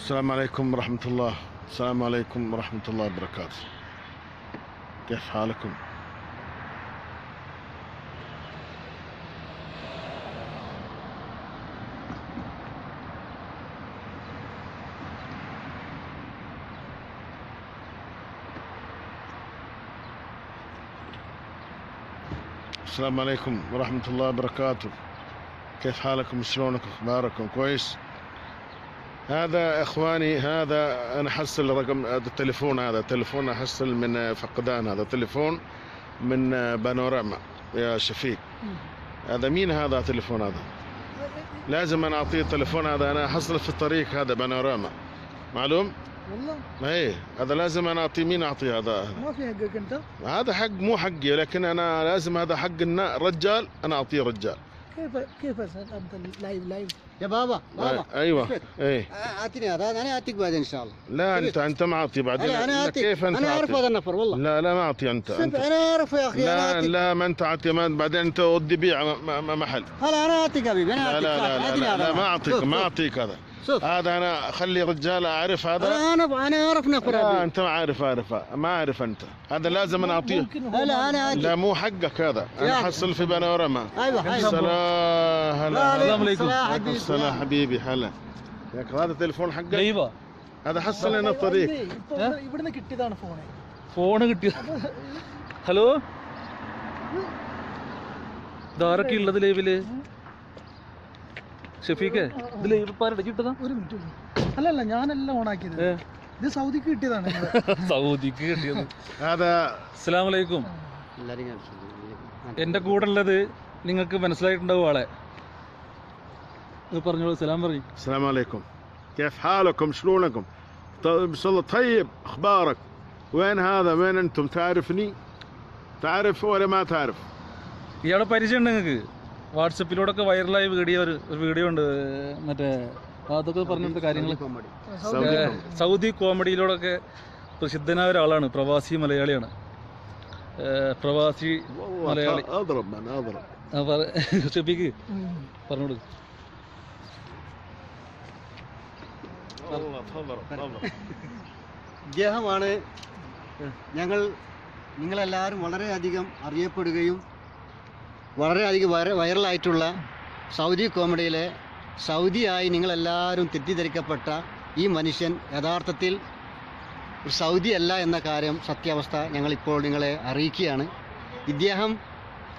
السلام عليكم ورحمة الله. السلام عليكم ورحمة الله وبركاته. كيف حالكم؟ السلام عليكم ورحمة الله وبركاته. كيف حالكم؟ شلونكم؟ اخباركم؟ كويس؟ هذا اخواني، هذا انا حصل رقم التليفون، هذا تليفون احصل من فقدان، هذا تليفون من بانوراما يا شفيق. هذا مين هذا تليفون؟ هذا لازم انا اعطيه التليفون، هذا انا احصل في الطريق، هذا بانوراما معلوم؟ والله ايه هذا لازم انا اعطيه. مين اعطيه هذا؟ ما في حقك انت. هذا حق مو حقي، لكن انا لازم هذا حق رجال، انا اعطيه رجال. كيف انت لايف يا بابا ايوه ايه اعطيني هذا، انا اعطيك بعدين ان شاء الله. لا انت ما اعطي بعدين. انا اعطيك، كيف انت انا اعرف هذا النفر والله. لا ما اعطي انت انا اعرف يا اخي. لا ما انت اعطي، بعدين انت ودي بيع محل. هلا انا اعطيك حبيبي، انا اعطيك. لا ما اعطيك هذا. هذا انا اخلي رجال اعرف هذا. انا اعرف نفر. لا انت ما اعرف انت. هذا لازم انا اعطيه. لا مو حقك هذا. انا حصل في بانوراما. ايوه السلام عليكم. السلام حبيبي. هلا ياك هذا تليفون حقك. هذا حصل لنا الطريق. ഇവിടുന്ന് കിട്ടിയതാണ് ഫോണ് കിട്ടിയത്. ഹലോ, ഇതാരൊക്കെ ഉള്ളത് ലൈവില്? ഷഫീഖ്, ഇത് ലൈവ് പാരുടെ കിട്ടതാ? ഒരു മിനിറ്റ്. അല്ലല്ല, ഞാനല്ല ഓണാക്കിയത്. ഇത് സൗദിക്ക് കിട്ടിയതാണ്. സൗദിക്ക് കിട്ടിയത്. അസ്സലാമു അലൈക്കും. എന്റെ കൂടെ ഉള്ളത് നിങ്ങൾക്ക് മനസ്സിലായിട്ടുണ്ടാവും ആളെ. പറഞ്ഞോളൂ, സലാം പറയും. السلام عليكم. كيف حالكم؟ شلونكم؟ طيب اخبارك؟ وين هذا؟ وين انتم؟ تعرفني؟ تعرف ولا ما تعرف؟ ഇയാളെ പരിചയം ഉണ്ട് നിങ്ങൾക്ക്? വാട്സപ്പിലൂടെ ഒക്കെ വൈറലായ ഒരു വീഡിയോ ഉണ്ട്, മറ്റേ അതൊക്കെ പറഞ്ഞിട്ട് കാര്യങ്ങൾ. സൗദി കോമഡിയിലൂടെയൊക്കെ പ്രസിദ്ധനായ ഒരാളാണ്, പ്രവാസി മലയാളിയാണ്. പ്രവാസി മലയാളി. ഷഫീഖ് പറഞ്ഞോളൂ. ഇദ്ദേഹമാണ് നിങ്ങളെല്ലാവരും വളരെയധികം അറിയപ്പെടുകയും വളരെയധികം വൈറലായിട്ടുള്ള സൗദി കോമഡിയിലെ സൗദിയായി നിങ്ങളെല്ലാവരും തെറ്റിദ്ധരിക്കപ്പെട്ട ഈ മനുഷ്യൻ യഥാർത്ഥത്തിൽ ഒരു സൗദി അല്ല എന്ന കാര്യം, സത്യാവസ്ഥ ഞങ്ങളിപ്പോൾ നിങ്ങളെ അറിയിക്കുകയാണ്. ഇദ്ദേഹം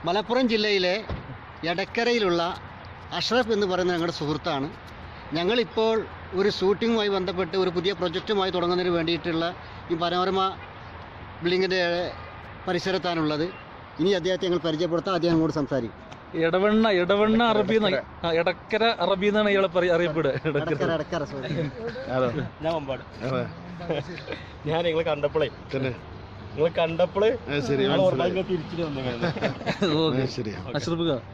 മലപ്പുറം ജില്ലയിലെ എടക്കരയിലുള്ള അഷ്റഫ് എന്ന് പറയുന്ന ഞങ്ങളുടെ സുഹൃത്താണ്. ഞങ്ങളിപ്പോൾ ഒരു ഷൂട്ടിങ്ങുമായി ബന്ധപ്പെട്ട് ഒരു പുതിയ പ്രൊജക്റ്റുമായി തുടങ്ങുന്നതിന് വേണ്ടിയിട്ടുള്ള ഈ പനോരമ ബിൽഡിങ്ങിൻ്റെ പരിസരത്താണുള്ളത്. ഇനി അദ്ദേഹത്തെ ഞങ്ങൾ പരിചയപ്പെടുത്താം. അദ്ദേഹം അങ്ങോട്ട് സംസാരിക്കും. എടവണ്ണ അറബി, എടക്കര അറബി എന്നാണ് ഇയാളെ അറിയപ്പെടുക. ഞാൻ നിങ്ങളെ കണ്ടപ്പോഴേ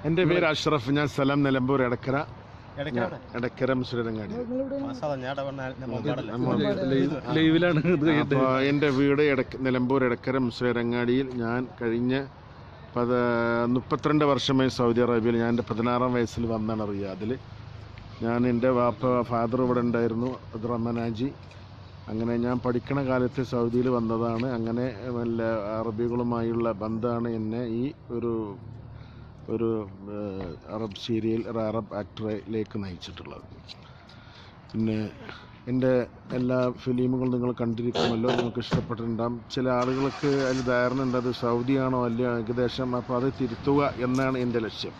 എന്റെ പേര് അഷ്റഫ്. ഞാൻ സ്ഥലം നിലമ്പൂർ എടക്കര മുസ്ലിരങ്ങാടി. എന്റെ വീട് നിലമ്പൂർ എടക്കര മുസ്ലിരങ്ങാടിയിൽ. ഞാൻ കഴിഞ്ഞ 32 വർഷമായി സൗദി അറേബ്യയിൽ. ഞാൻ എൻ്റെ 16-ാം വയസ്സിൽ വന്നാണ് റിയാദിൽ. ഞാൻ എൻ്റെ ഫാദർ ഇവിടെ ഉണ്ടായിരുന്നു, അബ്ദുറഹ്മാനാജി. അങ്ങനെ ഞാൻ പഠിക്കണ കാലത്ത് സൗദിയിൽ വന്നതാണ്. അങ്ങനെ വല്ല അറബികളുമായുള്ള ബന്ധമാണ് എന്നെ ഈ ഒരു അറബ് സീരിയൽ, അറബ് ആക്ടറിലേക്ക് നയിച്ചിട്ടുള്ളത്. പിന്നെ എൻ്റെ എല്ലാ ഫിലിമുകളും നിങ്ങൾ കണ്ടിരിക്കുമല്ലോ, നിങ്ങൾക്ക് ഇഷ്ടപ്പെട്ടിട്ടുണ്ടാകും. ചില ആളുകൾക്ക് അതിൽ ധാരണ ഉണ്ട് അത് സൗദിയാണോ അല്ല ഏകദേശം, അപ്പോൾ അത് തിരുത്തുക എന്നാണ് എൻ്റെ ലക്ഷ്യം.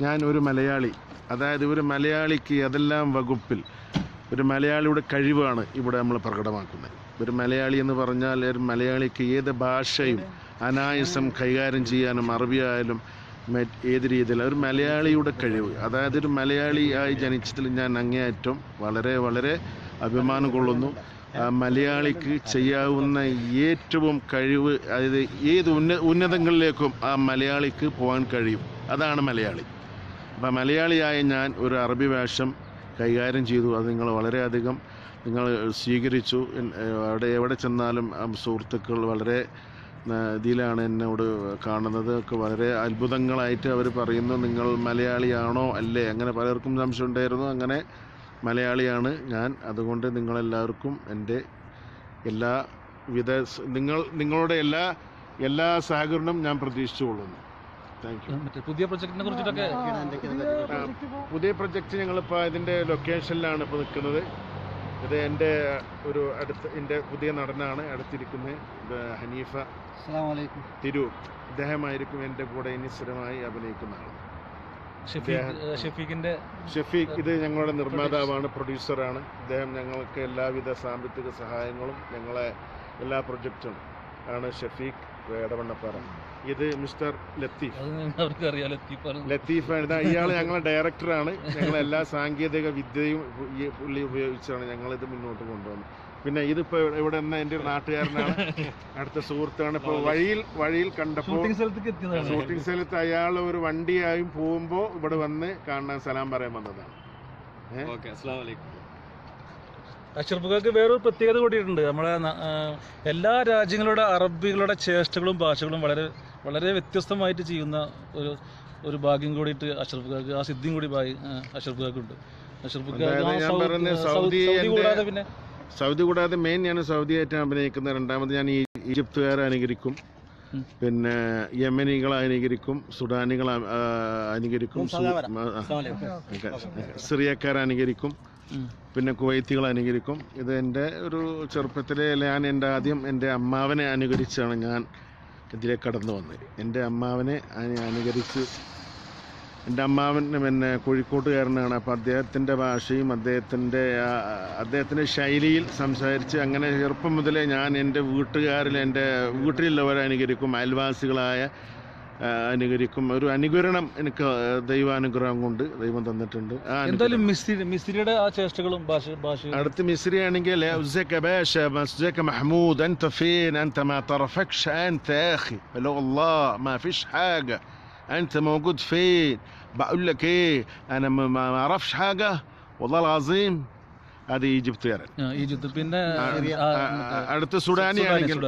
ഞാൻ ഒരു മലയാളി, അതായത് ഒരു മലയാളിക്ക് അതെല്ലാം വകുപ്പിൽ ഒരു മലയാളിയുടെ കഴിവാണ് ഇവിടെ നമ്മൾ പ്രകടമാക്കുന്നത്. ഒരു മലയാളി എന്ന് പറഞ്ഞാൽ ഒരു മലയാളിക്ക് ഏത് ഭാഷയും അനായാസം കൈകാര്യം ചെയ്യാനും, അറബിയായാലും ഏത് രീതിയിൽ ഒരു മലയാളിയുടെ കഴിവ്, അതായത് ഒരു മലയാളിയായി ജനിച്ചതിൽ ഞാൻ അങ്ങേയറ്റം വളരെ വളരെ അഭിമാനം കൊള്ളുന്നു. മലയാളിക്ക് ചെയ്യാവുന്ന ഏറ്റവും കഴിവ്, അതായത് ഏത് ഉന്നതങ്ങളിലേക്കും ആ മലയാളിക്ക് പോകാൻ കഴിയും, അതാണ് മലയാളി. അപ്പം മലയാളിയായ ഞാൻ ഒരു അറബി വേഷം കൈകാര്യം ചെയ്തു. അത് നിങ്ങൾ വളരെയധികം സ്വീകരിച്ചു. എവിടെ ചെന്നാലും സുഹൃത്തുക്കൾ വളരെ ഇതിലാണ് എന്നോട് കാണുന്നത്. ഒക്കെ വളരെ അത്ഭുതങ്ങളായിട്ട് അവർ പറയുന്നു, നിങ്ങൾ മലയാളിയാണോ അല്ലേ, അങ്ങനെ പലർക്കും സംശയം ഉണ്ടായിരുന്നു. അങ്ങനെ മലയാളിയാണ് ഞാൻ. അതുകൊണ്ട് നിങ്ങളെല്ലാവർക്കും എൻ്റെ എല്ലാവിധ നിങ്ങളുടെ എല്ലാ സഹകരണവും ഞാൻ പ്രതീക്ഷിച്ചുകൊള്ളുന്നു. Thank you. മറ്റേ പുതിയ പ്രൊജക്ടിനെ കുറിച്ചിട്ടൊക്കെ പുതിയ പ്രൊജക്റ്റ് ഞങ്ങളിപ്പോൾ ഇതിൻ്റെ ലൊക്കേഷനിലാണ് ഇപ്പോൾ നിൽക്കുന്നത്. ഇത് എൻ്റെ എൻ്റെ പുതിയ നടനാണ് അടുത്തിരിക്കുന്നത്, ഹനീഫ തിരൂർ. ഇദ്ദേഹമായിരിക്കും എൻ്റെ കൂടെ ഇനി സ്ഥിരമായി അഭിനയിക്കുന്ന ആൾ. ഷഫീഖ് ഇത് ഞങ്ങളുടെ നിർമ്മാതാവാണ്, പ്രൊഡ്യൂസറാണ്. ഇദ്ദേഹം ഞങ്ങൾക്ക് എല്ലാവിധ സാമ്പത്തിക സഹായങ്ങളും ഞങ്ങളെ എല്ലാ പ്രൊജക്റ്റും ആണ് ഷഫീഖ് എടവണ്ണപ്പാറ. ഇത് മിസ്റ്റർ ലത്തീഫാണ്. ഇയാൾ ഞങ്ങളെ ഡയറക്ടറാണ്. ഞങ്ങളെല്ലാ സാങ്കേതിക വിദ്യയും പുള്ളി ഉപയോഗിച്ചാണ് ഞങ്ങളിത് മുന്നോട്ട് കൊണ്ടുവന്നത്. പിന്നെ ഇതിപ്പോൾ ഇവിടെ നിന്ന് എൻ്റെ ഒരു നാട്ടുകാരനാണ്, അടുത്ത സുഹൃത്താണ്. ഇപ്പോൾ വഴിയിൽ കണ്ടപ്പോൾ ഷൂട്ടിംഗ് സ്ഥലത്ത് അയാൾ ഒരു വണ്ടിയായും പോകുമ്പോൾ ഇവിടെ വന്ന് കാണാൻ സലാം പറയാൻ വന്നതാണ്. അഷ്റഫ്ക്ക് വേറൊരു പ്രത്യേകത കൂടിയിട്ടുണ്ട്. നമ്മളെ എല്ലാ രാജ്യങ്ങളുടെ അറബികളുടെ ചേഷ്ടകളും ഭാഷകളും വളരെ വളരെ വ്യത്യസ്തമായിട്ട് ചെയ്യുന്ന ഒരു ഭാഗ്യം കൂടിയിട്ട് അഷ്റഫ്ക്ക്, ആ സിദ്ധിയും കൂടി അഷ്റഫ്ക്കുണ്ട്. സൗദി കൂടാതെ മെയിൻ ഞാൻ സൗദിയായിട്ട് അഭിനയിക്കുന്നത്. രണ്ടാമത് ഞാൻ ഈജിപ്തുകാരെ അനുകരിക്കും, പിന്നെ യമനികളെ അനുകരിക്കും, സുഡാനികളെ അനുകരിക്കും, സിറിയക്കാരെ അനുകരിക്കും, പിന്നെ കുവൈത്തികളെ അനുകരിക്കും. ഇത് എൻ്റെ ഒരു ചെറുപ്പത്തിലെ ആദ്യം എൻ്റെ അമ്മാവനെ അനുകരിച്ചാണ് ഞാൻ ഇതിലേക്ക് കടന്നു വന്നത്. എൻ്റെ അമ്മാവനെ അനുകരിച്ച്, എൻ്റെ അമ്മാവൻ പിന്നെ കോഴിക്കോട്ടുകാരനാണ്. അപ്പോൾ അദ്ദേഹത്തിൻ്റെ ഭാഷയും അദ്ദേഹത്തിൻ്റെ ശൈലിയിൽ സംസാരിച്ച് അങ്ങനെ ചെറുപ്പം മുതലേ ഞാൻ എൻ്റെ വീട്ടിലുള്ളവരെ അനുകരിക്കും, അയൽവാസികളായ അനുകരിക്കും. ഒരു അനുകരണം എനിക്ക് ദൈവാനുഗ്രഹം കൊണ്ട് ദൈവം തന്നിട്ടുണ്ട്. എന്തായാലും മിസ്രിയുടെ ആ ചേഷ്ടകളും ഭാഷ അടുത്ത് മിസ്രി ആണെങ്കിൽ محمود انت فين انت ما طرفكش انت يا اخي لو الله ما فيش حاجه انت موجود فين بقول لك ايه انا ما اعرفش حاجه والله العظيم. هذه ايجيبت ഈജിപ്ത്. പിന്നെ അടുത്ത് സുഡാനി ആണെങ്കിൽ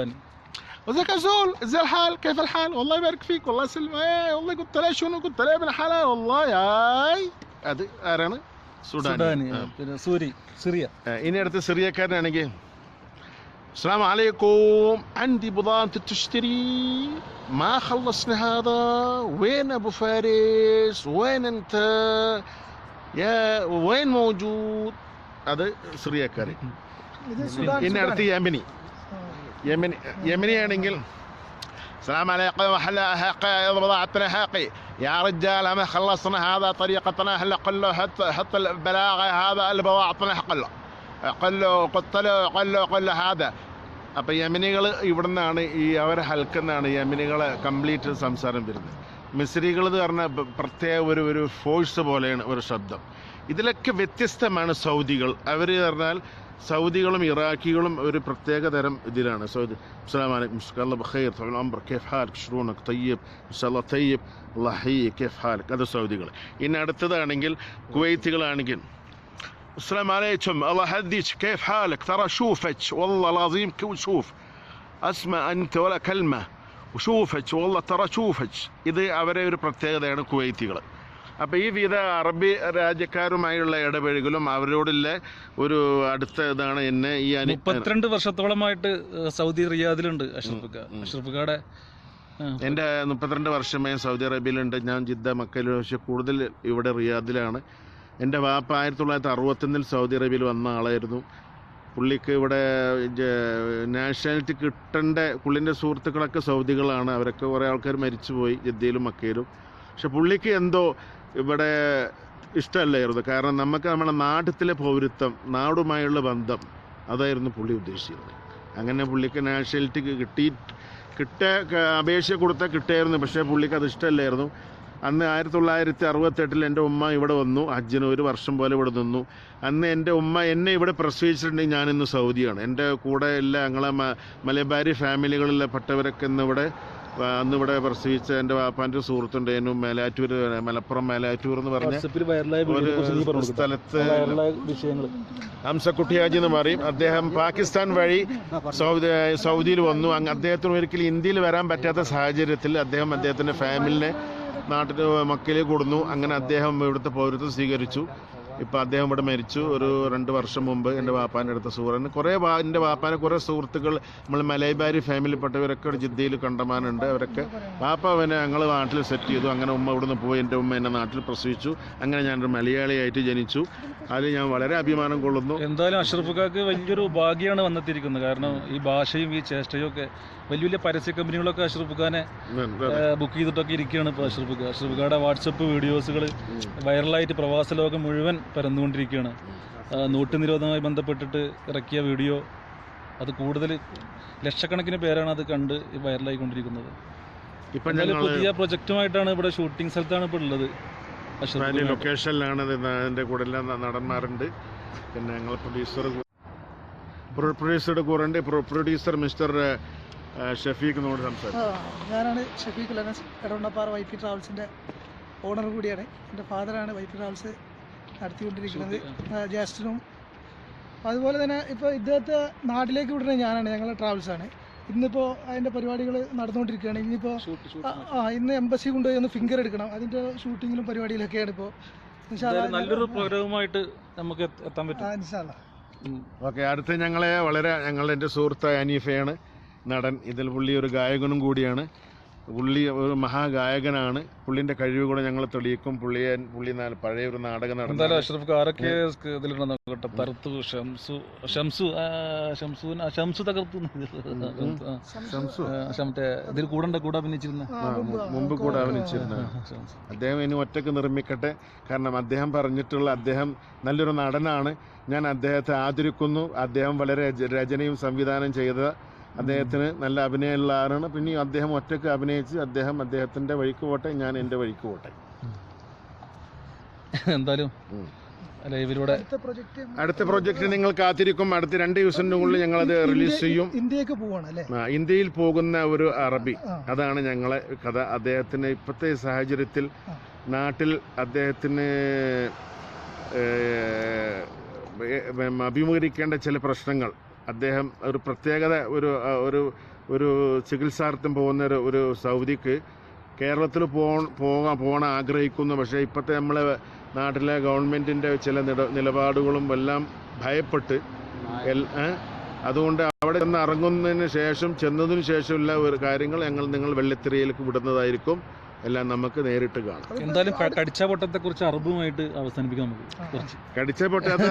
وزيك يا زول ازاي الحال كيف الحال والله يبارك فيك والله يسلم والله قلت له شنو قلت له ابن حلال والله ياي അത് ആരാണ്? സുഡാനി. പിന്നെ സിറിയ. ഇനി അടുത്ത സിറിയക്കാരനാണെങ്കിൽ السلام عليكم عندي بضاعة تشتري ما خلصنا هذا وين ابو فارس وين انت يا وين موجود. അത് സിറിയക്കാരൻ. ഇനി അടുത്ത് യമനി ആണെങ്കിൽ السلام عليكم هلا هاقي بضاعتنا هاقي يا رجال ما خلصنا هذا طريقتنا هلا قل له حط البلاغه هذا البضاعتنا قل له هذا. അപ്പോൾ യമനികൾ ഇവിടെ നിന്നാണ് അവരെ ഹൽക്കെന്നാണ് യമനികളെ കംപ്ലീറ്റ് സംസാരം വരുന്നത്. മിസ്രികൾ എന്ന് പറഞ്ഞാൽ പ്രത്യേക ഒരു ഫോഴ്സ് പോലെയാണ് ഒരു ശബ്ദം. ഇതിലൊക്കെ വ്യത്യസ്തമാണ് സൗദികൾ. അവർ പറഞ്ഞാൽ സൗദികളും ഇറാഖികളും ഒരു പ്രത്യേക തരം ഇതിലാണ്. സൗദി السلام عليكم مساك الله بخير طال عمرك كيف حالك شلونك طيب ان شاء الله طيب الله يحييك كيف حالك. അത് സൗദികൾ. ഇനി അടുത്തതാണെങ്കിൽ കുവൈത്തികളാണെങ്കിൽ السلام عليكم الله يهديك كيف حالك ترى شوفك والله العظيم شوف اسمع انت ولا كلمه وشوفك والله ترى شوفك. ഇത് അവരെ ഒരു പ്രത്യേകതയാണ് കുവൈത്തികൾ. അപ്പോൾ ഈ വിധ അറബി രാജ്യക്കാരുമായുള്ള ഇടപഴകലും അവരോടുള്ള ഒരു അടുത്ത ഇതാണ് എന്നെ ഈ 32 വർഷത്തോളമായിട്ട് സൗദി റിയാദിലുണ്ട് അഷ്റഫ്ക്കയുടെ. എൻ്റെ 32 വർഷമായി സൗദി അറേബ്യയിലുണ്ട്. ഞാൻ ജിദ്ദ മക്കയിൽ, പക്ഷേ കൂടുതൽ ഇവിടെ റിയാദിലാണ്. എൻ്റെ വാപ്പ 1961 സൗദി അറേബ്യയിൽ വന്ന ആളായിരുന്നു. പുള്ളിക്ക് ഇവിടെ നാഷണാലിറ്റി കിട്ടേണ്ട പുള്ളിൻ്റെ സുഹൃത്തുക്കളൊക്കെ സൗദികളാണ്. അവരൊക്കെ കുറേ ആൾക്കാർ മരിച്ചുപോയി ജിദ്ദയിലും മക്കയിലും. പക്ഷെ പുള്ളിക്ക് എന്തോ ഇവിടെ ഇഷ്ടമല്ലായിരുന്നു. കാരണം നമുക്ക് നമ്മുടെ നാട്ടിലെ പൗരത്വം, നാടുമായുള്ള ബന്ധം, അതായിരുന്നു പുള്ളി ഉദ്ദേശിച്ചത്. അങ്ങനെ പുള്ളിക്ക് നാഷണാലിറ്റി അപേക്ഷ കൊടുത്താൽ കിട്ടിയായിരുന്നു. പക്ഷേ പുള്ളിക്ക് അത് ഇഷ്ടമല്ലായിരുന്നു. അന്ന് 1968 എൻ്റെ ഉമ്മ ഇവിടെ വന്നു ഹജ്ജിന്, 1 വർഷം പോലെ ഇവിടെ നിന്നു. അന്ന് എൻ്റെ ഉമ്മ എന്നെ ഇവിടെ പ്രസവിച്ചിട്ടുണ്ടെങ്കിൽ ഞാനിന്ന് സൗദിയാണ്. എൻ്റെ കൂടെ എല്ലാ ഞങ്ങളെ മലബാരി ഫാമിലികളിലെ പെട്ടവരൊക്കെ അന്നിവിടെ പ്രസവിച്ച എൻ്റെ വാപ്പാൻ്റെ സുഹൃത്തുണ്ട്. മലപ്പുറം മേലാറ്റൂർ എന്ന് പറഞ്ഞ ഒരു സ്ഥലത്ത് ഹംസക്കുട്ടി ഹാജി എന്ന് പറയും. അദ്ദേഹം പാകിസ്ഥാൻ വഴി സൗദിയിൽ വന്നു. അദ്ദേഹത്തിന് ഒരിക്കലും ഇന്ത്യയിൽ വരാൻ പറ്റാത്ത സാഹചര്യത്തിൽ അദ്ദേഹത്തിൻ്റെ ഫാമിലിനെ നാട്ടിൽ മക്കയിലേക്ക് കൊടുന്നു. അങ്ങനെ അദ്ദേഹം ഇവിടുത്തെ പൗരത്വം സ്വീകരിച്ചു. ഇപ്പോൾ അദ്ദേഹം ഇവിടെ മരിച്ചു. ഒരു 2 വർഷം മുമ്പ് എൻ്റെ വാപ്പാൻ്റെ അടുത്ത സുഹൃത്തിന് കുറേ എൻ്റെ വാപ്പാൻ്റെ കുറേ സുഹൃത്തുക്കൾ നമ്മൾ മലൈബാരി ഫാമിലിപ്പെട്ടവരൊക്കെ ഇവിടെ ജിദ്ദയിൽ കണ്ടമാനുണ്ട്. അവരൊക്കെ വാപ്പ അവനെ ഞങ്ങൾ നാട്ടിൽ സെറ്റ് ചെയ്തു. അങ്ങനെ ഉമ്മ ഇവിടുന്ന് പോയി, എൻ്റെ ഉമ്മ എന്നെ നാട്ടിൽ പ്രസവിച്ചു. അങ്ങനെ ഞാനൊരു മലയാളിയായിട്ട് ജനിച്ചു. അതിൽ ഞാൻ വളരെ അഭിമാനം കൊള്ളുന്നു. എന്തായാലും അഷ്റഫുക്കാക്ക് വലിയൊരു ഭാഗ്യമാണ് വന്നെത്തിയിരിക്കുന്നത്. കാരണം ഈ ഭാഷയും ഈ ചേഷ്ടയും ഒക്കെ വലിയ വലിയ പരസ്യ കമ്പനികളൊക്കെ അഷ്റഫുഖാനെ ബുക്ക് ചെയ്തിട്ടൊക്കെ ഇരിക്കുകയാണ്. ഇപ്പോൾ അഷ്റഫുഖയുടെ വാട്സപ്പ് വീഡിയോസുകൾ വൈറലായിട്ട് പ്രവാസ ലോകം മുഴുവൻ പരന്നുകൊണ്ടിരിക്കുകയാണ്. നോട്ട് നിരോധനവുമായി ബന്ധപ്പെട്ടിട്ട് ഇറക്കിയ വീഡിയോ അത് കൂടുതൽ ലക്ഷക്കണക്കിന് പേരാണ് അത് കണ്ട് വൈറലായിക്കൊണ്ടിരിക്കുന്നത്. ഇപ്പം എന്തായാലും പുതിയ പ്രൊജക്റ്റുമായിട്ടാണ് ഇവിടെ ഷൂട്ടിംഗ് സ്ഥലത്താണ് ഇപ്പോൾ ഉള്ളത്. ലൊക്കേഷനിലാണ് എൻ്റെ കൂടെ എല്ലാം നടന്മാരുണ്ട്. പിന്നെ ഞങ്ങൾ പ്രൊഡ്യൂസറുടെ കൂടെ ഉണ്ട്. പ്രൊഡ്യൂസർ മിസ്റ്റർ ഷഫീഖിനോട് സംസാരിക്കും. ഞാനാണ് ഷഫീഖ് ലനസ്, എടവണ്ണപ്പാറ വൈപ്പി ട്രാവൽസിൻ്റെ ഓണർ കൂടിയാണ്. എൻ്റെ ഫാദറാണ് വൈപ്പി ട്രാവൽസ് നടത്തിക്കൊണ്ടിരിക്കുന്നത്, ജ്യേഷ്ഠനും. അതുപോലെ തന്നെ ഇപ്പോൾ ഇദ്ദേഹത്തെ നാട്ടിലേക്ക് വിടുന്നത് ഞാനാണ്, ഞങ്ങളുടെ ട്രാവൽസാണ്. ഇന്നിപ്പോൾ അതിൻ്റെ പരിപാടികൾ നടന്നുകൊണ്ടിരിക്കുകയാണ്. ഇന്നിപ്പോൾ ഇന്ന് എംബസി കൊണ്ടുപോയി ഒന്ന് ഫിംഗർ എടുക്കണം. അതിൻ്റെ ഷൂട്ടിങ്ങിലും പരിപാടിയിലൊക്കെയാണ് ഇപ്പോൾ. നല്ലൊരു പ്രോഗ്രാമുമായിട്ട് നമുക്ക് എത്താൻ പറ്റും. ഇൻഷാല്ലാ. ഓക്കെ, അടുത്ത് എൻ്റെ സുഹൃത്തായ അനീഫയാണ് നടൻ. ഇതിൽ പുള്ളി ഒരു ഗായകനും കൂടിയാണ്. പുള്ളി ഒരു മഹാഗായകനാണ്. പുള്ളിൻ്റെ കഴിവ് കൂടെ ഞങ്ങൾ തെളിയിക്കും. പുള്ളി പഴയ ഒരു നാടകം നടന്നു. അഷ്റഫ് ആരൊക്കെ ഇതിലുണ്ടെന്ന് നോക്കട്ടെ. തറുത്തു ഷംസു തകർത്തു മറ്റേ ഇതിൽ കൂടെ അഭിനയിച്ചിരുന്ന മുമ്പ് കൂടെ അഭിനയിച്ചിരുന്ന അദ്ദേഹം ഇനി ഒറ്റക്ക് നിർമ്മിക്കട്ടെ. കാരണം അദ്ദേഹം പറഞ്ഞിട്ടുള്ള അദ്ദേഹം നല്ലൊരു നടനാണ്. ഞാൻ അദ്ദേഹത്തെ ആദരിക്കുന്നു. അദ്ദേഹം വളരെ രചനയും സംവിധാനം ചെയ്ത അദ്ദേഹത്തിന് നല്ല അഭിനയമുള്ള ആളാണ്. പിന്നെ അദ്ദേഹം ഒറ്റയ്ക്ക് അഭിനയിച്ച് അദ്ദേഹത്തിൻ്റെ വഴിക്ക് പോട്ടെ, ഞാൻ എൻ്റെ വഴിക്ക് പോട്ടെ. എന്തായാലും അടുത്ത പ്രൊജക്റ്റ് നിങ്ങൾ കാത്തിരിക്കും. അടുത്ത 2 ദിവസത്തിനുള്ളിൽ ഞങ്ങളത് റിലീസ് ചെയ്യും. ഇന്ത്യയിൽ പോകുന്ന ഒരു അറബി, അതാണ് ഞങ്ങളെ കഥ. അദ്ദേഹത്തിന് ഇപ്പോഴത്തെ സാഹചര്യത്തിൽ നാട്ടിൽ അദ്ദേഹത്തിന് അഭിമുഖീകരിക്കേണ്ട ചില പ്രശ്നങ്ങൾ, അദ്ദേഹം ഒരു പ്രത്യേകത ഒരു ചികിത്സാർത്ഥം പോകുന്ന ഒരു സൗദിക്ക് കേരളത്തിൽ പോകാൻ ആഗ്രഹിക്കുന്നു. പക്ഷേ ഇപ്പോഴത്തെ നമ്മളെ നാട്ടിലെ ഗവൺമെൻറ്റിൻ്റെ ചില നിലപാടുകളും എല്ലാം ഭയപ്പെട്ട് അതുകൊണ്ട് അവിടെ നിന്ന് ഇറങ്ങുന്നതിന് ശേഷം ചെന്നതിന് ശേഷമുള്ള ഒരു കാര്യങ്ങൾ നിങ്ങൾ വെള്ളിത്തിരയിലേക്ക് വിടുന്നതായിരിക്കും. എല്ലാം നമുക്ക് നേരിട്ട് കാണാം. എന്തായാലും കടിച്ച പൊട്ടത്തെ കുറിച്ച് അറബുമായിട്ട് അവസാനിപ്പിക്കാം. കടിച്ച പൊട്ടത്തെ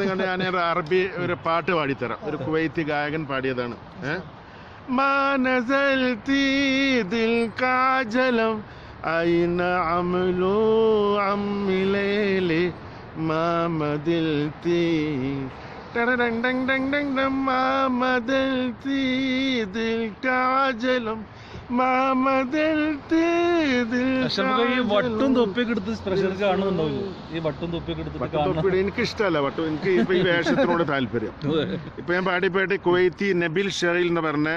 കണ്ട് ഞാൻ അറബി ഒരു പാട്ട് പാടിത്തരാം. ഒരു കുവൈത്തി ഗായകൻ പാടിയതാണ്. വട്ടും തൊപ്പിയൊക്കെ എടുത്ത് സ്പെഷ്യൽ കാണുന്നുണ്ടാവും. ഈ വട്ടും തൊപ്പിയൊക്കെ എടുത്ത് എനിക്ക് ഇഷ്ടമല്ല വട്ടം. എനിക്ക് ഇപ്പൊ ഈ വേഷത്തിനോട് താല്പര്യം. ഇപ്പൊ ഞാൻ പാടിപ്പാടി കുവൈത്തി നബിൽ ഷെറീൽ എന്ന് പറഞ്ഞ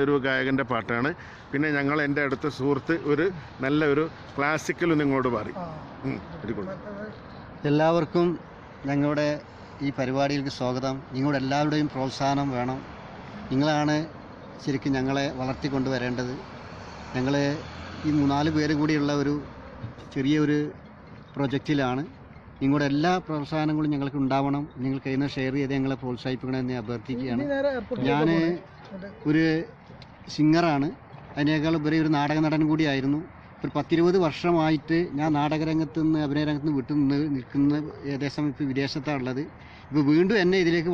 ഒരു ഗായകന്റെ പാട്ടാണ്. പിന്നെ ഞങ്ങൾ എൻ്റെ അടുത്ത സുഹൃത്ത് ഒരു നല്ല ഒരു ക്ലാസിക്കൽ നിങ്ങളോട് പറയും. എല്ലാവർക്കും ഞങ്ങളുടെ ഈ പരിപാടിയിലേക്ക് സ്വാഗതം. നിങ്ങളുടെ എല്ലാവരുടെയും പ്രോത്സാഹനം വേണം. നിങ്ങളാണ് ശരിക്കും ഞങ്ങളെ വളർത്തിക്കൊണ്ടുവരേണ്ടത്. ഞങ്ങൾ ഈ 3-4 പേര് കൂടിയുള്ള ഒരു ചെറിയൊരു പ്രൊജക്റ്റിലാണ്. നിങ്ങളുടെ എല്ലാ പ്രോത്സാഹനങ്ങളും ഞങ്ങൾക്ക് ഉണ്ടാവണം. നിങ്ങൾ കഴിയുന്ന ഷെയർ ചെയ്ത് ഞങ്ങളെ പ്രോത്സാഹിപ്പിക്കണമെന്ന് അഭ്യർത്ഥിക്കുകയാണ്. ഞാൻ ഒരു സിംഗറാണ്. അതിനേക്കാൾ ഉപരി ഒരു നാടക നടൻ കൂടിയായിരുന്നു. ഒരു 10-20 വർഷമായിട്ട് ഞാൻ നാടകരംഗത്ത് നിന്ന് അഭിനയ രംഗത്ത് നിന്ന് വിട്ടു നിൽക്കുന്ന ഏകദേശം ഇപ്പോൾ വിദേശത്താണുള്ളത്. ഇപ്പോൾ വീണ്ടും എന്നെ ഇതിലേക്ക്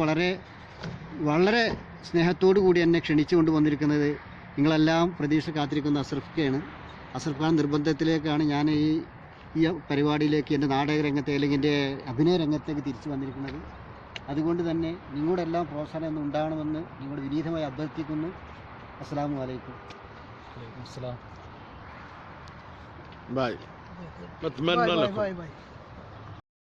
വളരെ സ്നേഹത്തോടു കൂടി എന്നെ ക്ഷണിച്ചു കൊണ്ട് വന്നിരിക്കുന്നത് നിങ്ങളെല്ലാം പ്രതീക്ഷ കാത്തിരിക്കുന്ന അഷ്റഫ്ഖാണ്. അഷ്റഫ് ഖാൻ നിർബന്ധത്തിലേക്കാണ് ഞാൻ ഈ പരിപാടിയിലേക്ക്, എൻ്റെ നാടക രംഗത്തെ അല്ലെങ്കിൽ എൻ്റെ അഭിനയ രംഗത്തേക്ക് തിരിച്ചു വന്നിരിക്കുന്നത്. അതുകൊണ്ട് തന്നെ നിങ്ങളുടെ എല്ലാം പ്രോത്സാഹനം ഉണ്ടാകണമെന്ന് നിങ്ങളുടെ വിനീതമായി അഭ്യർത്ഥിക്കുന്നു. അസ്സലാമു അലൈക്കും. باي. بتمنى لكم.